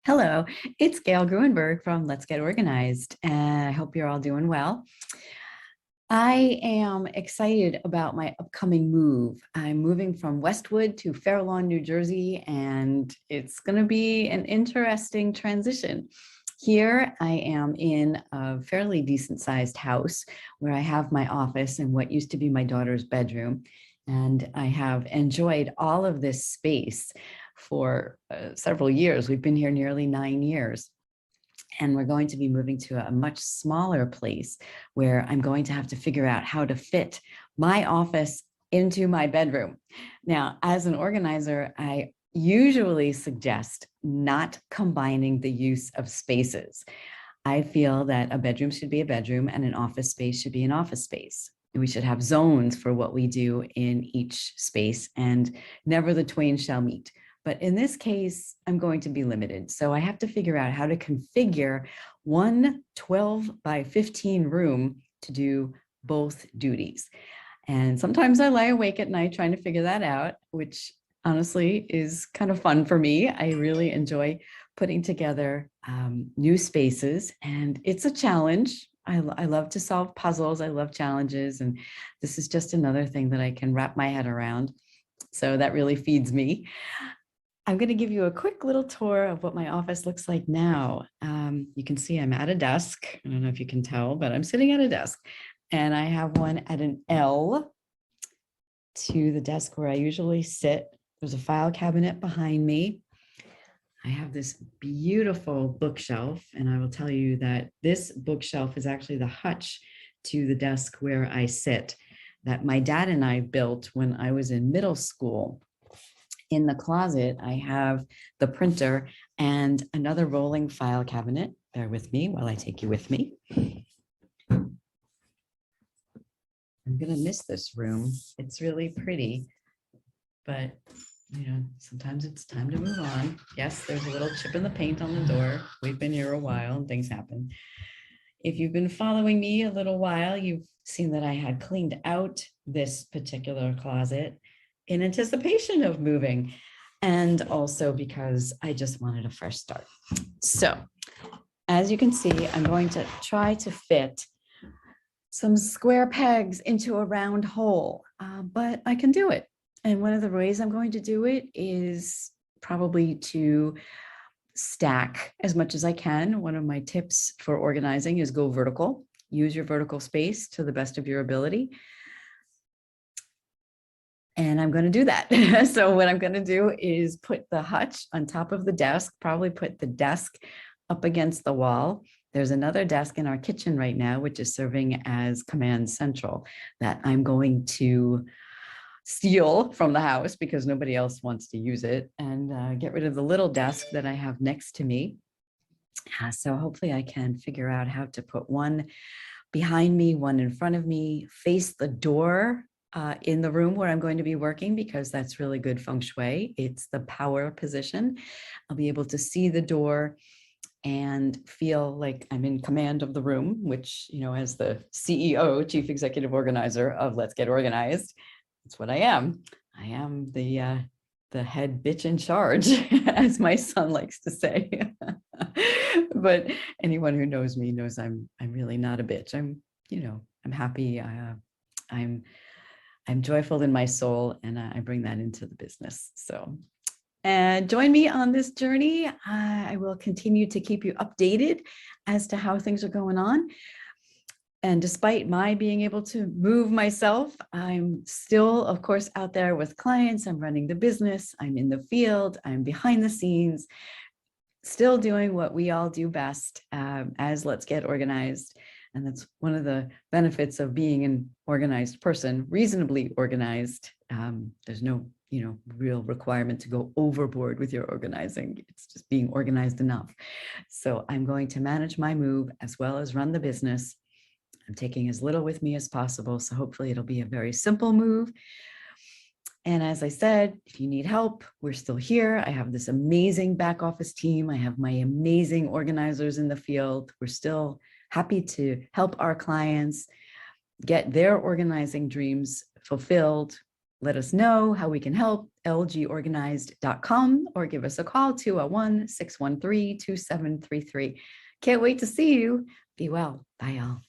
Hello, it's Gail Gruenberg from Let's Get Organized, and I hope you're all doing well. I am excited about my upcoming move. I'm moving from Westwood to Fair Lawn, New Jersey, and it's going to be an interesting transition. Here I am in a fairly decent sized house where I have my office and what used to be my daughter's bedroom. And I have enjoyed all of this space for several years. We've been here nearly 9 years. And we're going to be moving to a much smaller place where I'm going to have to figure out how to fit my office into my bedroom. Now, as an organizer, I usually suggest not combining the use of spaces. I feel that a bedroom should be a bedroom and an office space should be an office space. We should have zones for what we do in each space, and never the twain shall meet. But in this case, I'm going to be limited. So I have to figure out how to configure one 12 by 15 room to do both duties. And sometimes I lie awake at night trying to figure that out, which honestly is kind of fun for me. I really enjoy putting together new spaces, and it's a challenge. I love to solve puzzles. I love challenges. And this is just another thing that I can wrap my head around. So that really feeds me. I'm going to give you a quick little tour of what my office looks like now. You can see I'm at a desk. I don't know if you can tell, but I'm sitting at a desk, and I have one at an L to the desk where I usually sit. There's a file cabinet behind me. I have this beautiful bookshelf, and I will tell you that this bookshelf is actually the hutch to the desk where I sit, that my dad and I built when I was in middle school. In the closet, I have the printer and another rolling file cabinet. Bear with me while I take you with me. I'm going to miss this room. It's really pretty, but sometimes it's time to move on. Yes, there's a little chip in the paint on the door. We've been here a while and things happen. If you've been following me a little while, you've seen that I had cleaned out this particular closet in anticipation of moving, and also because I just wanted a fresh start. So as you can see, I'm going to try to fit some square pegs into a round hole, but I can do it. And one of the ways I'm going to do it is probably to stack as much as I can. One of my tips for organizing is go vertical. Use your vertical space to the best of your ability. And I'm going to do that. So what I'm going to do is put the hutch on top of the desk, probably put the desk up against the wall. There's another desk in our kitchen right now, which is serving as command central, that I'm going to steal from the house because nobody else wants to use it, and get rid of the little desk that I have next to me. So hopefully I can figure out how to put one behind me, one in front of me, face the door in the room where I'm going to be working, because that's really good feng shui. It's the power position. I'll be able to see the door and feel like I'm in command of the room, which, as the CEO, Chief Executive Organizer of Let's Get Organized, that's what I am. I am the head bitch in charge, as my son likes to say. But anyone who knows me knows I'm really not a bitch. I'm happy. I'm joyful in my soul, and I bring that into the business. So, and join me on this journey. I will continue to keep you updated as to how things are going on. And despite my being able to move myself, I'm still, of course, out there with clients. I'm running the business. I'm in the field. I'm behind the scenes, still doing what we all do best as Let's Get Organized. And that's one of the benefits of being an organized person, reasonably organized. There's no, real requirement to go overboard with your organizing. It's just being organized enough. So I'm going to manage my move as well as run the business. I'm taking as little with me as possible. So hopefully it'll be a very simple move. And as I said, if you need help, we're still here. I have this amazing back office team. I have my amazing organizers in the field. We're still happy to help our clients get their organizing dreams fulfilled. Let us know how we can help lgorganized.com or give us a call 201-613-2733. Can't wait to see you. Be well. Bye, y'all.